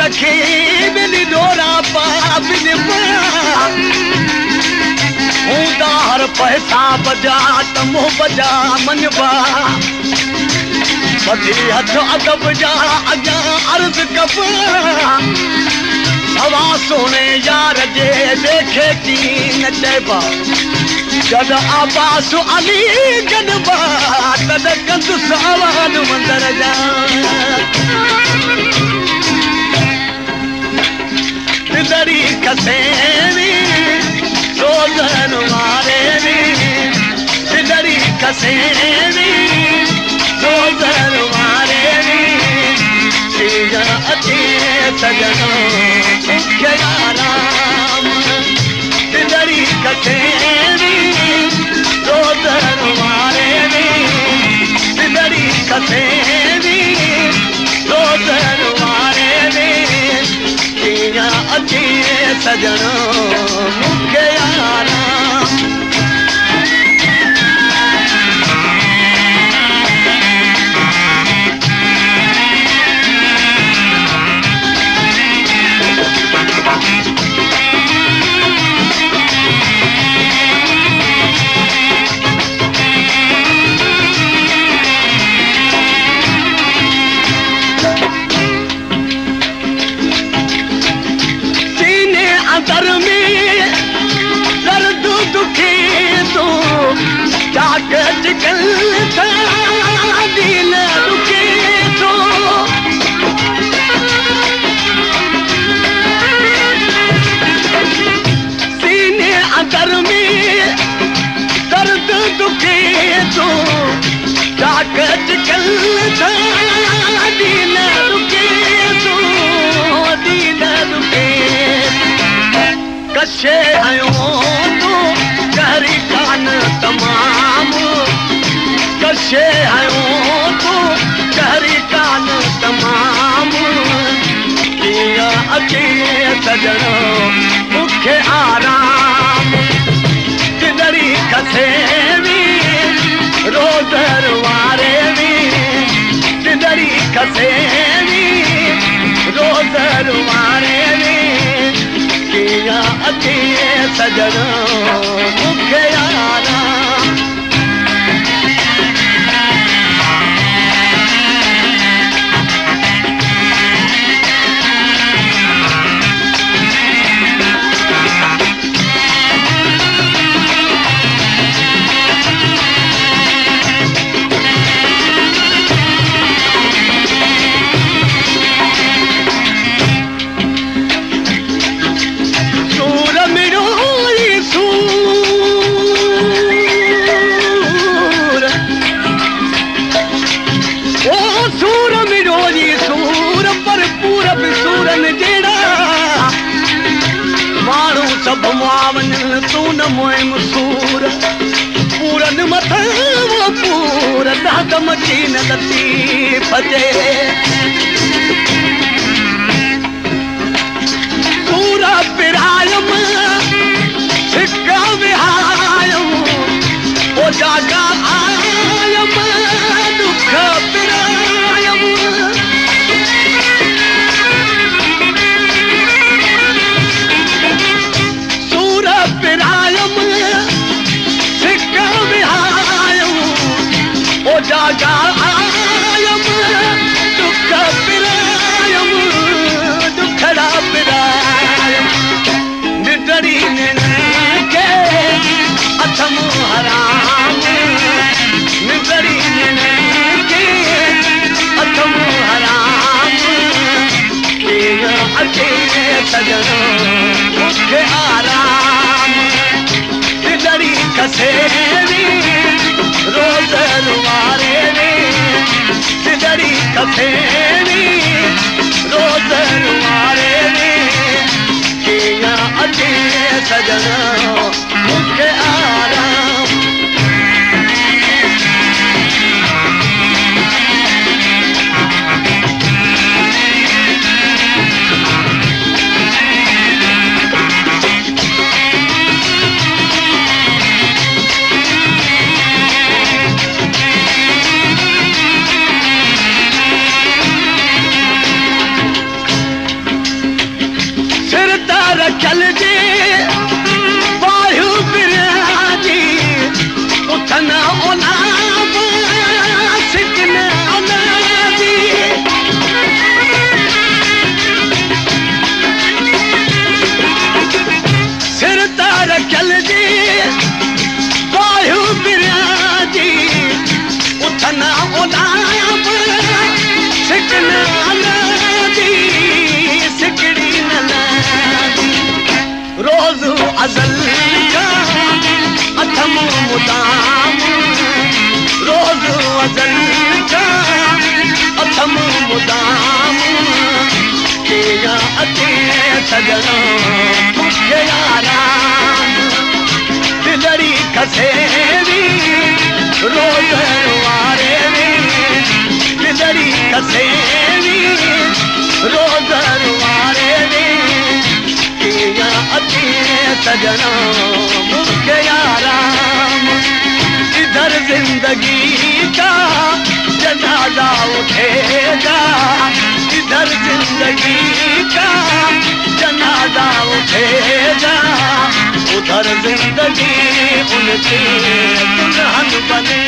रखे बिनी डोरा पा बिनी हर पैसा बजा तमो बजा मनबा बधी हथ अदब जा अजा अर्ज कब हवा सोने यार जे देखे थी न चेबा जद आबास अली गनबा तद कंदु सवाल मंदर जा दरी कसेरी रोजन मारे दरी कसेरी रोजन मारे अचे सजनो मुख्य आराम दरी कसेरी रोजन मारे दरी कसेरी रोजन मारे अचे सजनो मुख्य आराम कशे आयो तू कहरी कान तमाम कशे आयो तू कहरी कान तमाम किया अचे सजनो मुख्य आराम तिदरी कसेवी रोदर वारे तिदरी कसेवी रोदर वारे अचे सजनो मुख्य आराम सब मुआवन तू न मोए मसूर पूरन मथा वो पूर दाद मचीन दती फजे पूरा पिरायम सिक्का विहायम ओ जागा आयम दुख पिरायम जागा आयम दुख पिरायम दुखड़ा पिरायम निडरी के अथम हराम निडरी के अथम हराम अचे सजनो मुख्य आराम कसेरी रोज रुवारे रे दिलड़ी कसेरी रोज रुवारे रे किया अचे सजना मुझे आराम चल जे वायु बिराजी उठन ओनाब सिकन ओनाजी सिर तार चल जे वायु बिराजी उठन ओनाब सिकन ओनाजी सिकड़ी ननाजी रोज अजल का अथम मुदाम रोज अजल का अथम मुदाम किया अते सजना मुझे आराम दिलड़ी कसेरी रोज रुवारे रे दिलड़ी कसेरी रोज रुवारे रे किया अति सजना मुझे आराम इधर जिंदगी का जनाजा उठेगा इधर जिंदगी का जनाजा उठेगा उधर जिंदगी उनकी दुल्हन बने